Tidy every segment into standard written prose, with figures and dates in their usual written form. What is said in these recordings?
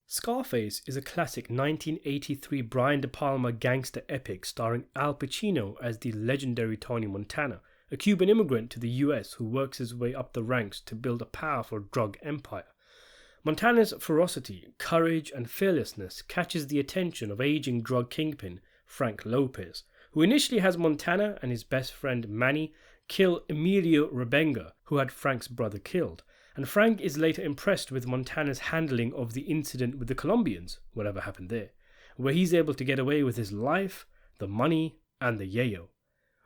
Scarface is a classic 1983 Brian De Palma gangster epic starring Al Pacino as the legendary Tony Montana, a Cuban immigrant to the US who works his way up the ranks to build a powerful drug empire. Montana's ferocity, courage, and fearlessness catches the attention of aging drug kingpin Frank Lopez, who initially has Montana and his best friend Manny kill Emilio Rebenga, who had Frank's brother killed, and Frank is later impressed with Montana's handling of the incident with the Colombians, whatever happened there, where he's able to get away with his life, the money, and the yayo.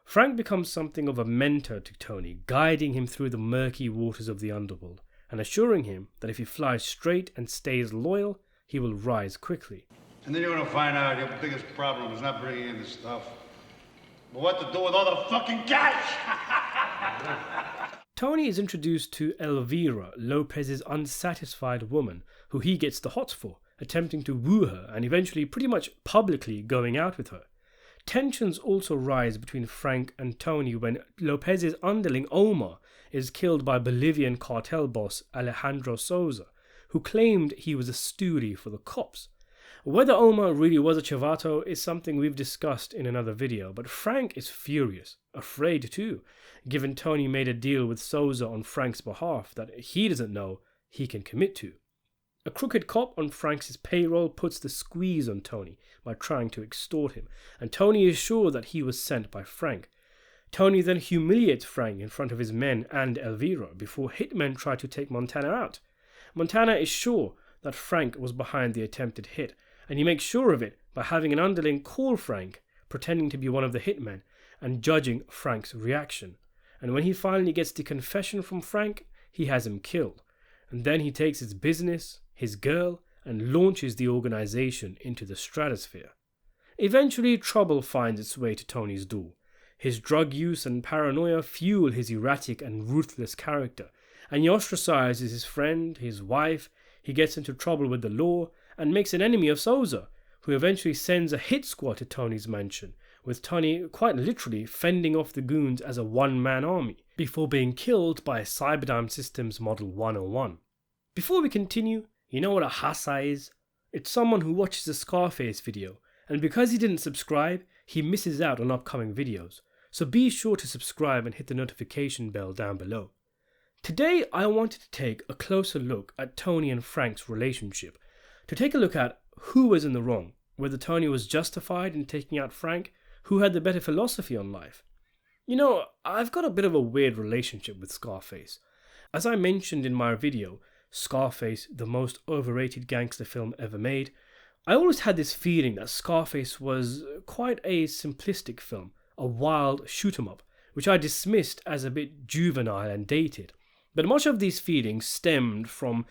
Frank becomes something of a mentor to Tony, guiding him through the murky waters of the underworld, and assuring him that if he flies straight and stays loyal, he will rise quickly. And then you're gonna find out your biggest problem is not bringing in the stuff, but what to do with all the fucking cash! Tony is introduced to Elvira, Lopez's unsatisfied woman, who he gets the hots for, attempting to woo her and eventually pretty much publicly going out with her. Tensions also rise between Frank and Tony when Lopez's underling Omar is killed by Bolivian cartel boss Alejandro Souza, who claimed he was a stoolie for the cops. Whether Omar really was a chivato is something we've discussed in another video, but Frank is furious, afraid too, given Tony made a deal with Souza on Frank's behalf that he doesn't know he can commit to. A crooked cop on Frank's payroll puts the squeeze on Tony by trying to extort him, and Tony is sure that he was sent by Frank. Tony then humiliates Frank in front of his men and Elvira before hitmen try to take Montana out. Montana is sure that Frank was behind the attempted hit, and he makes sure of it by having an underling call Frank, pretending to be one of the hitmen, and judging Frank's reaction. And when he finally gets the confession from Frank, he has him killed. And then he takes his business, his girl, and launches the organization into the stratosphere. Eventually, trouble finds its way to Tony's door. His drug use and paranoia fuel his erratic and ruthless character, and he ostracizes his friend, his wife, he gets into trouble with the law, and makes an enemy of Souza, who eventually sends a hit squad to Tony's mansion, with Tony quite literally fending off the goons as a one-man army, before being killed by Cyberdyne Systems Model 101. Before we continue, you know what a hassa is? It's someone who watches a Scarface video, and because he didn't subscribe, he misses out on upcoming videos, so be sure to subscribe and hit the notification bell down below. Today I wanted to take a closer look at Tony and Frank's relationship, to take a look at who was in the wrong, whether Tony was justified in taking out Frank, who had the better philosophy on life. You know, I've got a bit of a weird relationship with Scarface. As I mentioned in my video, Scarface, the most overrated gangster film ever made, I always had this feeling that Scarface was quite a simplistic film, a wild shoot-'em-up, which I dismissed as a bit juvenile and dated. But much of these feelings stemmed from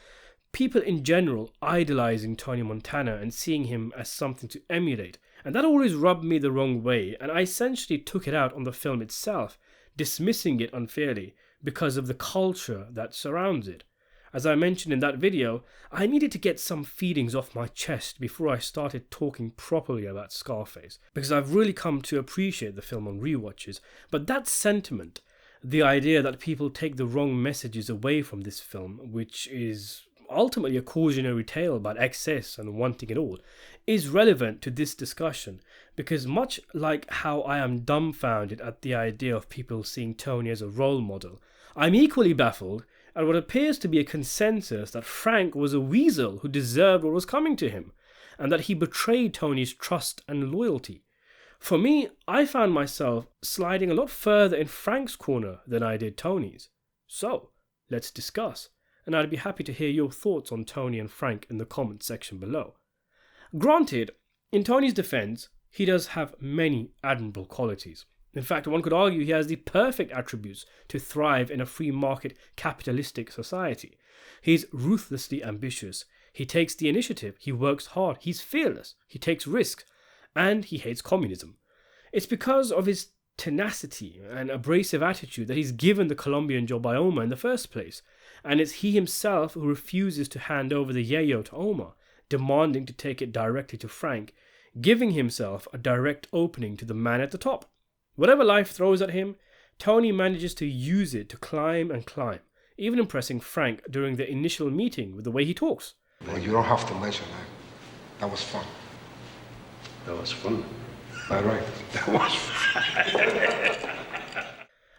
people in general idolizing Tony Montana and seeing him as something to emulate, and that always rubbed me the wrong way, and I essentially took it out on the film itself, dismissing it unfairly because of the culture that surrounds it. As I mentioned in that video, I needed to get some feelings off my chest before I started talking properly about Scarface, because I've really come to appreciate the film on rewatches, but that sentiment, the idea that people take the wrong messages away from this film, which is ultimately a cautionary tale about excess and wanting it all, is relevant to this discussion, because much like how I am dumbfounded at the idea of people seeing Tony as a role model, I'm equally baffled at what appears to be a consensus that Frank was a weasel who deserved what was coming to him, and that he betrayed Tony's trust and loyalty. For me, I found myself sliding a lot further in Frank's corner than I did Tony's. So, let's discuss, and I'd be happy to hear your thoughts on Tony and Frank in the comments section below. Granted, in Tony's defense, he does have many admirable qualities. In fact, one could argue he has the perfect attributes to thrive in a free market capitalistic society. He's ruthlessly ambitious, he takes the initiative, he works hard, he's fearless, he takes risks, and he hates communism. It's because of his tenacity and abrasive attitude that he's given the Colombian job by Omar in the first place, and it's he himself who refuses to hand over the yayo to Omar, demanding to take it directly to Frank, giving himself a direct opening to the man at the top. Whatever life throws at him, Tony manages to use it to climb and climb, even impressing Frank during the initial meeting with the way he talks. Well, you don't have to mention that. That was fun. That was fun. All right. That was fun.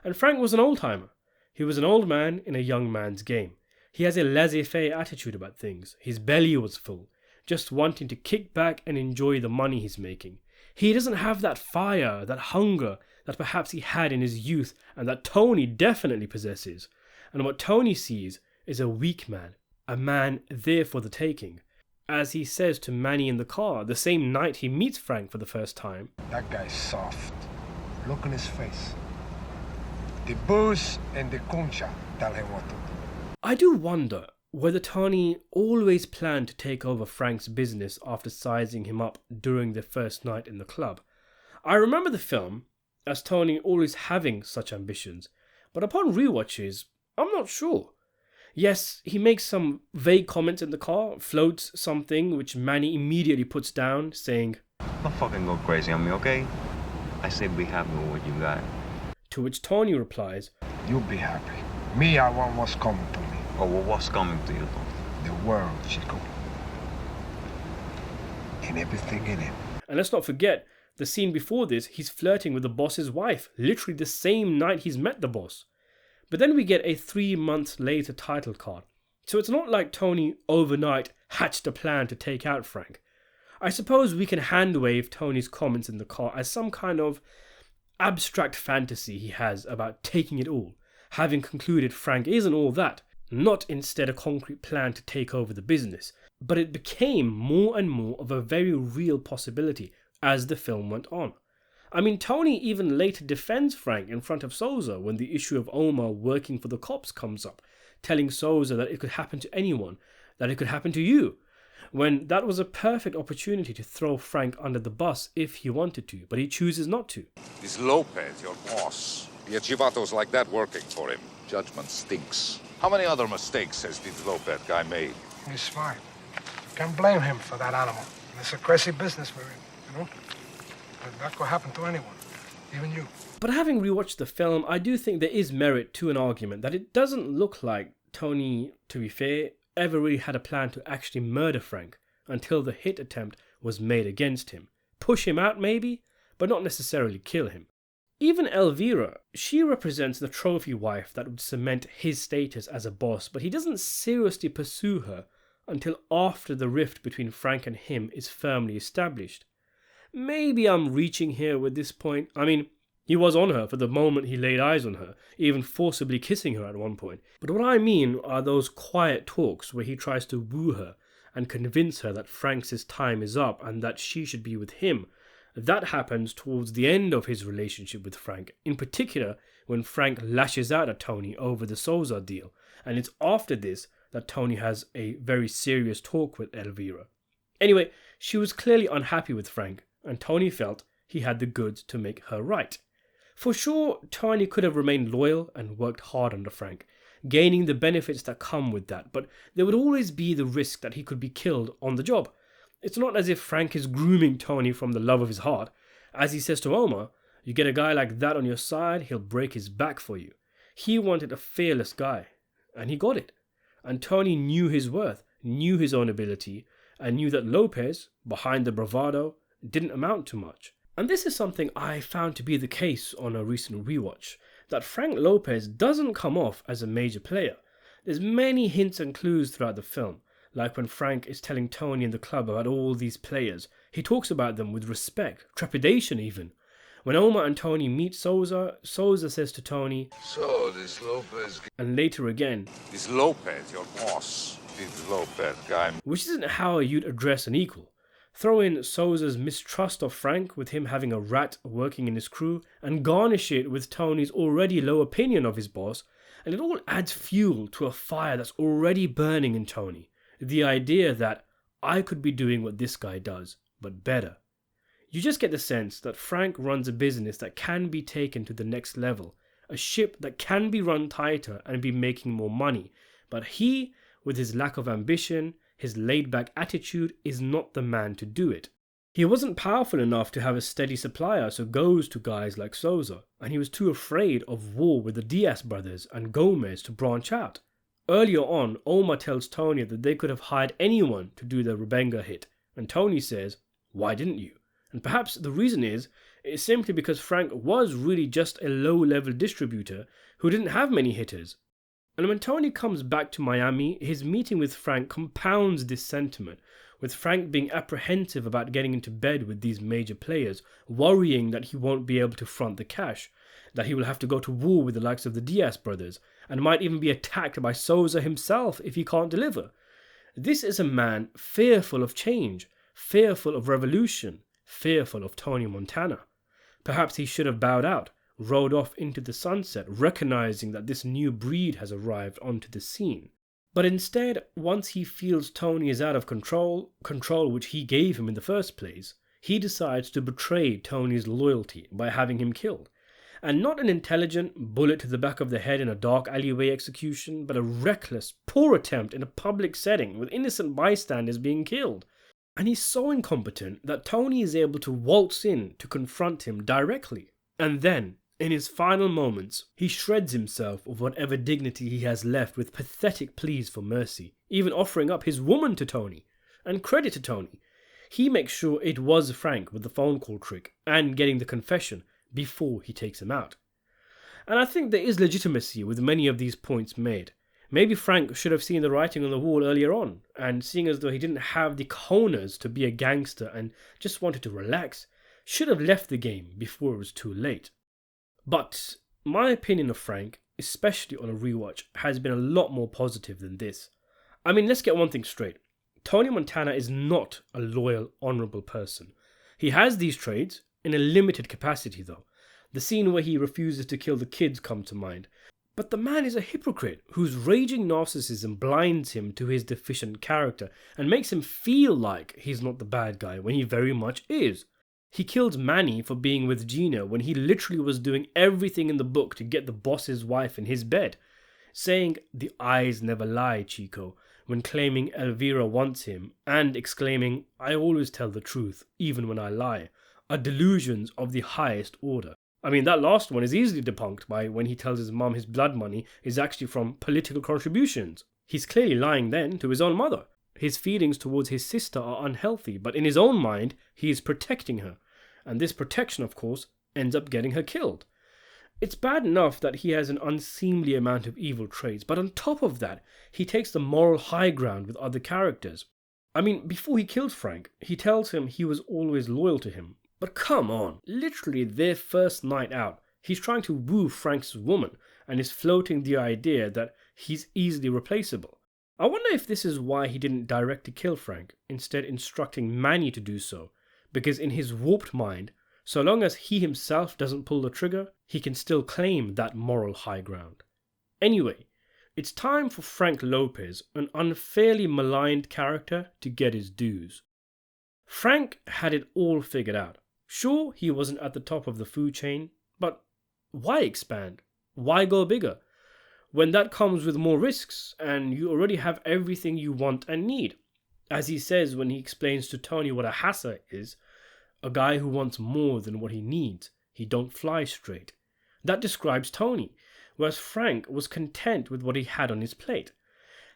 And Frank was an old-timer. He was an old man in a young man's game. He has a laissez-faire attitude about things. His belly was full, just wanting to kick back and enjoy the money he's making. He doesn't have that fire, that hunger that perhaps he had in his youth and that Tony definitely possesses. And what Tony sees is a weak man, a man there for the taking. As he says to Manny in the car the same night he meets Frank for the first time. That guy's soft. Look in his face. The booze and the concha tell him what to do. I do wonder whether Tony always planned to take over Frank's business after sizing him up during their first night in the club. I remember the film as Tony always having such ambitions, but upon rewatches, I'm not sure. Yes, he makes some vague comments in the car, floats something which Manny immediately puts down, saying, Don't fucking go crazy on me, okay? I said be happy with what you got. To which Tony replies, You'll be happy. Me, I want what's coming to me. Oh, well, what's coming to you, though? The world, Chico. And everything in it. And let's not forget, the scene before this, he's flirting with the boss's wife, literally the same night he's met the boss. But then we get a 3 months later title card. So it's not like Tony overnight hatched a plan to take out Frank. I suppose we can handwave Tony's comments in the car as some kind of abstract fantasy he has about taking it all, having concluded Frank isn't all that, not instead a concrete plan to take over the business. But it became more and more of a very real possibility as the film went on. I mean, Tony even later defends Frank in front of Sousa when the issue of Omar working for the cops comes up, telling Sousa that it could happen to anyone, that it could happen to you, when that was a perfect opportunity to throw Frank under the bus if he wanted to, but he chooses not to. This Lopez, your boss. The Chivato's like that working for him. Judgment stinks. How many other mistakes has this Lopez guy made? He's smart. You can't blame him for that animal. It's a crazy business we're in, you know? But that could happen to anyone, even you. But having rewatched the film, I do think there is merit to an argument that it doesn't look like Tony, to be fair, ever really had a plan to actually murder Frank until the hit attempt was made against him. Push him out maybe, but not necessarily kill him. Even Elvira, she represents the trophy wife that would cement his status as a boss, but he doesn't seriously pursue her until after the rift between Frank and him is firmly established. Maybe I'm reaching here with this point. I mean, he was on her for the moment he laid eyes on her, even forcibly kissing her at one point. But what I mean are those quiet talks where he tries to woo her and convince her that Frank's time is up and that she should be with him. That happens towards the end of his relationship with Frank, in particular when Frank lashes out at Tony over the Sousa deal, and it's after this that Tony has a very serious talk with Elvira. Anyway, she was clearly unhappy with Frank, and Tony felt he had the goods to make her right. For sure, Tony could have remained loyal and worked hard under Frank, gaining the benefits that come with that, but there would always be the risk that he could be killed on the job. It's not as if Frank is grooming Tony from the love of his heart. As he says to Omar, you get a guy like that on your side, he'll break his back for you. He wanted a fearless guy, and he got it. And Tony knew his worth, knew his own ability, and knew that Lopez, behind the bravado, didn't amount to much. And this is something I found to be the case on a recent rewatch, that Frank Lopez doesn't come off as a major player. There's many hints and clues throughout the film, like when Frank is telling Tony in the club about all these players. He talks about them with respect, trepidation even. When Omar and Tony meet Sousa, Sousa says to Tony, So, this Lopez... and later again, This Lopez, your boss. This Lopez guy... which isn't how you'd address an equal. Throw in Sousa's mistrust of Frank with him having a rat working in his crew, and garnish it with Tony's already low opinion of his boss, and it all adds fuel to a fire that's already burning in Tony. The idea that I could be doing what this guy does, but better. You just get the sense that Frank runs a business that can be taken to the next level, a ship that can be run tighter and be making more money, but he, with his lack of ambition, his laid-back attitude, is not the man to do it. He wasn't powerful enough to have a steady supplier, so goes to guys like Sousa, and he was too afraid of war with the Diaz brothers and Gomez to branch out. Earlier on, Omar tells Tony that they could have hired anyone to do the Rebenga hit, and Tony says, "Why didn't you?" And perhaps the reason is simply because Frank was really just a low-level distributor who didn't have many hitters. And when Tony comes back to Miami, his meeting with Frank compounds this sentiment, with Frank being apprehensive about getting into bed with these major players, worrying that he won't be able to front the cash, that he will have to go to war with the likes of the Diaz brothers, and might even be attacked by Souza himself if he can't deliver. This is a man fearful of change, fearful of revolution, fearful of Tony Montana. Perhaps he should have bowed out, rode off into the sunset, recognizing that this new breed has arrived onto the scene. But instead, once he feels Tony is out of control which he gave him in the first place, he decides to betray Tony's loyalty by having him killed. And not an intelligent bullet to the back of the head in a dark alleyway execution, but a reckless, poor attempt in a public setting with innocent bystanders being killed. And he's so incompetent that Tony is able to waltz in to confront him directly. And then, in his final moments, he shreds himself of whatever dignity he has left with pathetic pleas for mercy, even offering up his woman to Tony. And credit to Tony, he makes sure it was Frank with the phone call trick and getting the confession before he takes him out. And I think there is legitimacy with many of these points made. Maybe Frank should have seen the writing on the wall earlier on, and seeing as though he didn't have the cojones to be a gangster and just wanted to relax, should have left the game before it was too late. But my opinion of Frank, especially on a rewatch, has been a lot more positive than this. I mean, let's get one thing straight. Tony Montana is not a loyal, honourable person. He has these traits, in a limited capacity though. The scene where he refuses to kill the kids come to mind. But the man is a hypocrite whose raging narcissism blinds him to his deficient character and makes him feel like he's not the bad guy when he very much is. He killed Manny for being with Gina when he literally was doing everything in the book to get the boss's wife in his bed, saying, "The eyes never lie, Chico," when claiming Elvira wants him, and exclaiming, "I always tell the truth, even when I lie," are delusions of the highest order. I mean, that last one is easily debunked by when he tells his mum his blood money is actually from political contributions. He's clearly lying then to his own mother. His feelings towards his sister are unhealthy, but in his own mind, he is protecting her. And this protection, of course, ends up getting her killed. It's bad enough that he has an unseemly amount of evil traits, but on top of that, he takes the moral high ground with other characters. I mean, before he kills Frank, he tells him he was always loyal to him. But come on, literally their first night out, he's trying to woo Frank's woman and is floating the idea that he's easily replaceable. I wonder if this is why he didn't directly kill Frank, instead instructing Manny to do so, because in his warped mind, so long as he himself doesn't pull the trigger, he can still claim that moral high ground. Anyway, it's time for Frank Lopez, an unfairly maligned character, to get his dues. Frank had it all figured out. Sure, he wasn't at the top of the food chain, but why expand? Why go bigger? When that comes with more risks, and you already have everything you want and need. As he says when he explains to Tony what a hassa is, a guy who wants more than what he needs. He don't fly straight. That describes Tony, whereas Frank was content with what he had on his plate.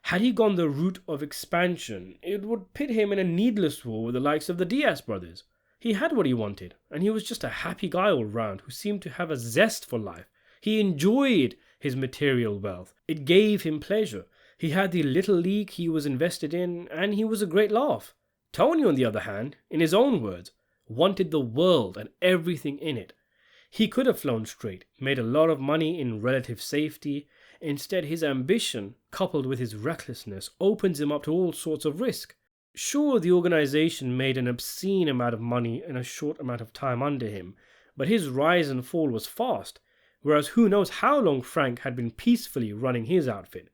Had he gone the route of expansion, it would pit him in a needless war with the likes of the Diaz brothers. He had what he wanted, and he was just a happy guy all round who seemed to have a zest for life. He enjoyed his material wealth. It gave him pleasure. He had the little league he was invested in, and he was a great laugh. Tony, on the other hand, in his own words, wanted the world and everything in it. He could have flown straight, made a lot of money in relative safety. Instead, his ambition, coupled with his recklessness, opens him up to all sorts of risk. Sure, the organization made an obscene amount of money in a short amount of time under him, but his rise and fall was fast, whereas who knows how long Frank had been peacefully running his outfit.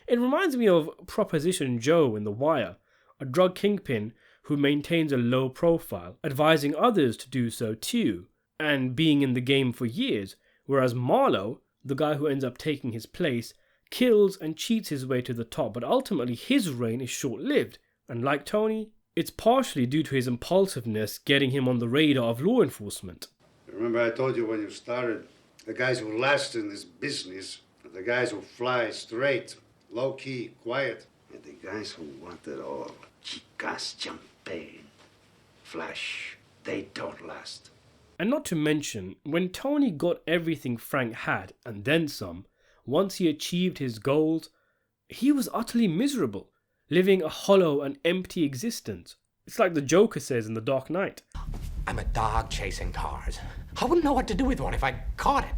It reminds me of Proposition Joe in The Wire, a drug kingpin who maintains a low profile, advising others to do so too, and being in the game for years, whereas Marlowe, the guy who ends up taking his place, kills and cheats his way to the top, but ultimately his reign is short-lived. And like Tony, it's partially due to his impulsiveness getting him on the radar of law enforcement. Remember I told you when you started, the guys who last in this business are the guys who fly straight. Low key, quiet. And the guys who want it all, chicas, champagne, flash, they don't last. And not to mention, when Tony got everything Frank had, and then some, once he achieved his goals, he was utterly miserable, living a hollow and empty existence. It's like the Joker says in The Dark Knight. I'm a dog chasing cars. I wouldn't know what to do with one if I caught it.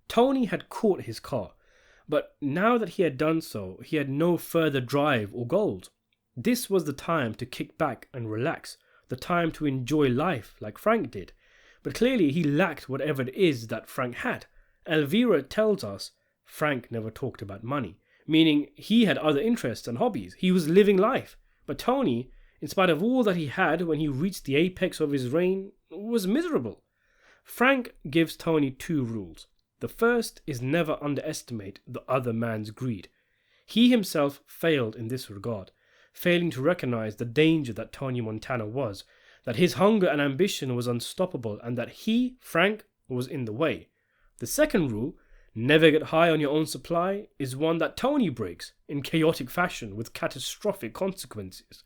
Tony had caught his car, but now that he had done so, he had no further drive or goals. This was the time to kick back and relax, the time to enjoy life like Frank did. But clearly he lacked whatever it is that Frank had. Elvira tells us Frank never talked about money, meaning he had other interests and hobbies. He was living life. But Tony, in spite of all that he had when he reached the apex of his reign, was miserable. Frank gives Tony 2 rules. The first is never underestimate the other man's greed. He himself failed in this regard, failing to recognize the danger that Tony Montana was, that his hunger and ambition was unstoppable, and that he, Frank, was in the way. The second rule, never get high on your own supply, is one that Tony breaks in chaotic fashion with catastrophic consequences.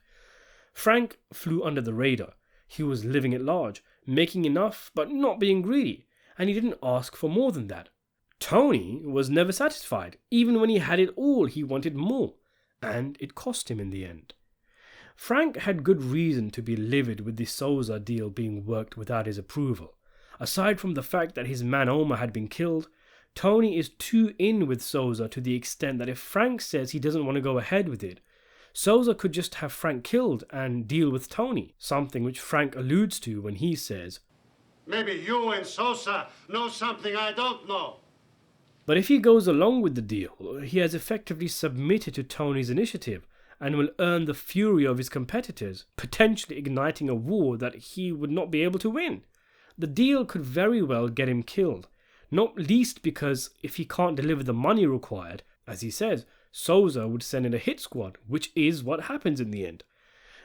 Frank flew under the radar. He was living at large, making enough but not being greedy, and he didn't ask for more than that. Tony was never satisfied. Even when he had it all, he wanted more, and it cost him in the end. Frank had good reason to be livid with the Souza deal being worked without his approval. Aside from the fact that his man Omar had been killed, Tony is too in with Souza to the extent that if Frank says he doesn't want to go ahead with it, Souza could just have Frank killed and deal with Tony, something which Frank alludes to when he says, Maybe you and Sosa know something I don't know. But if he goes along with the deal, he has effectively submitted to Tony's initiative and will earn the fury of his competitors, potentially igniting a war that he would not be able to win. The deal could very well get him killed, not least because if he can't deliver the money required, as he says, Souza would send in a hit squad, which is what happens in the end.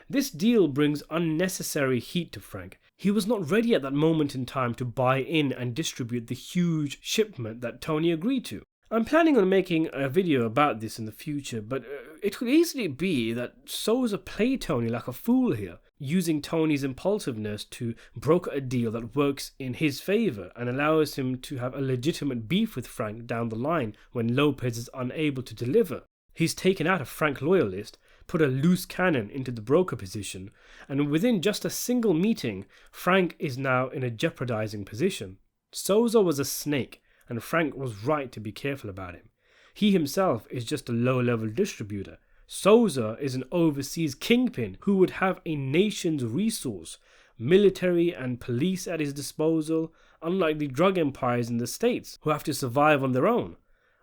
This deal brings unnecessary heat to Frank. He was not ready at that moment in time to buy in and distribute the huge shipment that Tony agreed to. I'm planning on making a video about this in the future, but it could easily be that Souza played Tony like a fool here, using Tony's impulsiveness to broker a deal that works in his favour and allows him to have a legitimate beef with Frank down the line when Lopez is unable to deliver. He's taken out a Frank loyalist, put a loose cannon into the broker position, and within just a single meeting, Frank is now in a jeopardizing position. Souza was a snake, and Frank was right to be careful about him. He himself is just a low-level distributor. Souza is an overseas kingpin who would have a nation's resource, military and police at his disposal, unlike the drug empires in the States who have to survive on their own.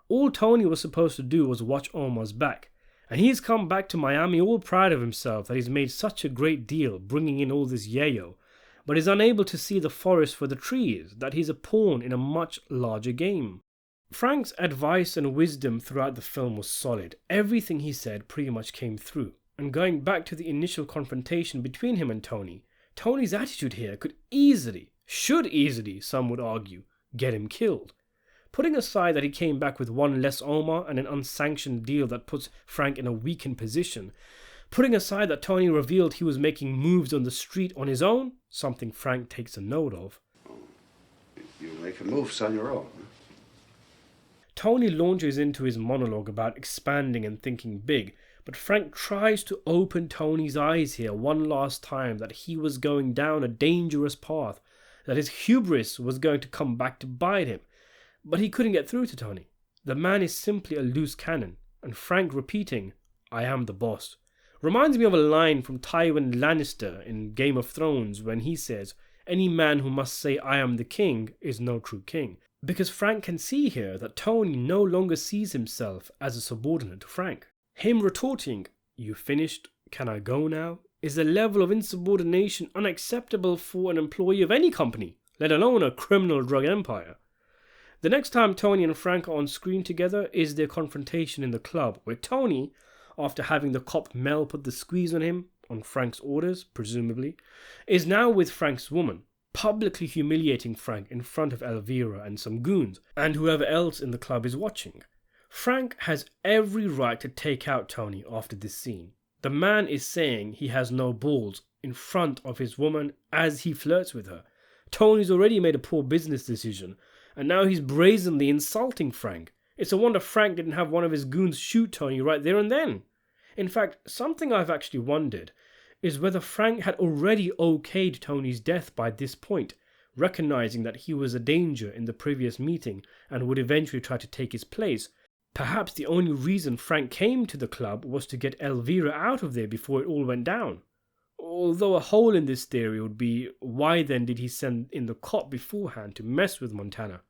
All Tony was supposed to do was watch Omar's back, and he's come back to Miami all proud of himself that he's made such a great deal bringing in all this yayo, but is unable to see the forest for the trees, that he's a pawn in a much larger game. Frank's advice and wisdom throughout the film was solid. Everything he said pretty much came through. And going back to the initial confrontation between him and Tony, Tony's attitude here could easily, should easily, some would argue, get him killed. Putting aside that he came back with one less Omar and an unsanctioned deal that puts Frank in a weakened position, putting aside that Tony revealed he was making moves on the street on his own, something Frank takes a note of. You're making moves on your own, huh? Tony launches into his monologue about expanding and thinking big, but Frank tries to open Tony's eyes here one last time that he was going down a dangerous path, that his hubris was going to come back to bite him. But he couldn't get through to Tony. The man is simply a loose cannon, and Frank repeating, "I am the boss," reminds me of a line from Tywin Lannister in Game of Thrones when he says, "Any man who must say I am the king is no true king." Because Frank can see here that Tony no longer sees himself as a subordinate to Frank. Him retorting, "You finished? Can I go now?" is a level of insubordination unacceptable for an employee of any company, let alone a criminal drug empire. The next time Tony and Frank are on screen together is their confrontation in the club, where Tony, after having the cop Mel put the squeeze on him, on Frank's orders, presumably, is now with Frank's woman, publicly humiliating Frank in front of Elvira and some goons, and whoever else in the club is watching. Frank has every right to take out Tony after this scene. The man is saying he has no balls in front of his woman as he flirts with her. Tony's already made a poor business decision, and now he's brazenly insulting Frank. It's a wonder Frank didn't have one of his goons shoot Tony right there and then. In fact, something I've actually wondered is whether Frank had already okayed Tony's death by this point, recognizing that he was a danger in the previous meeting and would eventually try to take his place. Perhaps the only reason Frank came to the club was to get Elvira out of there before it all went down. Although a hole in this theory would be, why then did he send in the cop beforehand to mess with Montana?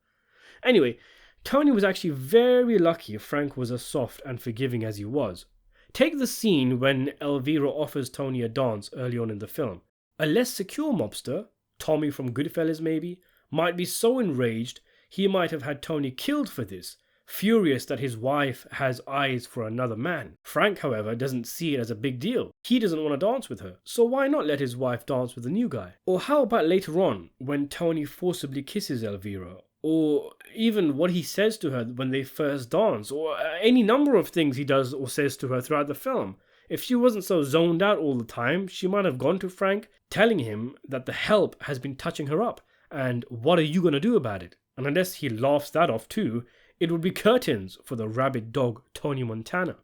Anyway, Tony was actually very lucky Frank was as soft and forgiving as he was. Take the scene when Elvira offers Tony a dance early on in the film. A less secure mobster, Tommy from Goodfellas maybe, might be so enraged he might have had Tony killed for this, furious that his wife has eyes for another man. Frank, however, doesn't see it as a big deal. He doesn't want to dance with her, so why not let his wife dance with the new guy? Or how about later on, when Tony forcibly kisses Elvira? Or even what he says to her when they first dance, or any number of things he does or says to her throughout the film. If she wasn't so zoned out all the time, she might have gone to Frank, telling him that the help has been touching her up, and what are you going to do about it? And unless he laughs that off too, it would be curtains for the rabid dog Tony Montana.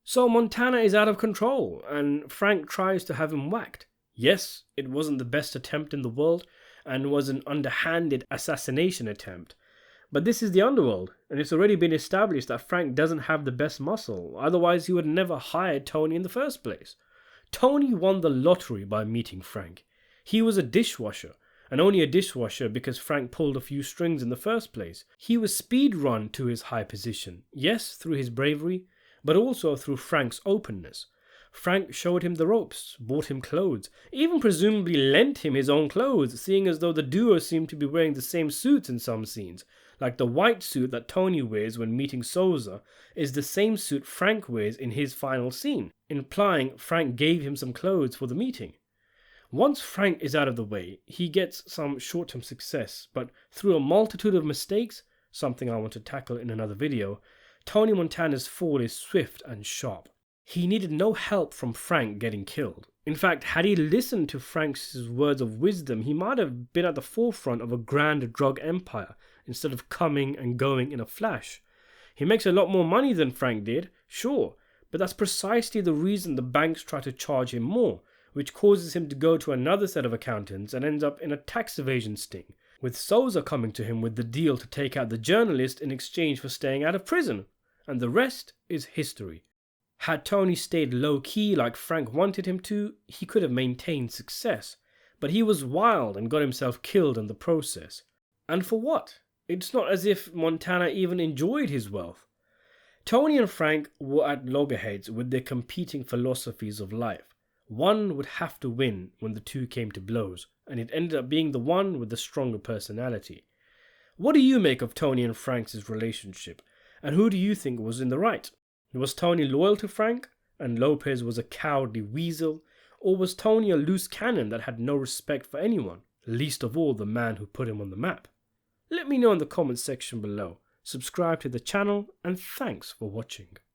So Montana is out of control, and Frank tries to have him whacked. Yes, it wasn't the best attempt in the world, and was an underhanded assassination attempt. But this is the underworld, and it's already been established that Frank doesn't have the best muscle, otherwise he would never hire Tony in the first place. Tony won the lottery by meeting Frank. He was a dishwasher, and only a dishwasher because Frank pulled a few strings in the first place. He was speed-run to his high position, yes, through his bravery, but also through Frank's openness. Frank showed him the ropes, bought him clothes, even presumably lent him his own clothes, seeing as though the duo seemed to be wearing the same suits in some scenes. Like the white suit that Tony wears when meeting Sousa is the same suit Frank wears in his final scene, implying Frank gave him some clothes for the meeting. Once Frank is out of the way, he gets some short-term success, but through a multitude of mistakes, something I want to tackle in another video, Tony Montana's fall is swift and sharp. He needed no help from Frank getting killed. In fact, had he listened to Frank's words of wisdom, he might have been at the forefront of a grand drug empire instead of coming and going in a flash. He makes a lot more money than Frank did, sure, but that's precisely the reason the banks try to charge him more, which causes him to go to another set of accountants and ends up in a tax evasion sting, with Sousa coming to him with the deal to take out the journalist in exchange for staying out of prison. And the rest is history. Had Tony stayed low-key like Frank wanted him to, he could have maintained success, but he was wild and got himself killed in the process. And for what? It's not as if Montana even enjoyed his wealth. Tony and Frank were at loggerheads with their competing philosophies of life. One would have to win when the two came to blows, and it ended up being the one with the stronger personality. What do you make of Tony and Frank's relationship, and who do you think was in the right? Was Tony loyal to Frank, and Lopez was a cowardly weasel, or was Tony a loose cannon that had no respect for anyone, least of all the man who put him on the map? Let me know in the comments section below. Subscribe to the channel, and thanks for watching.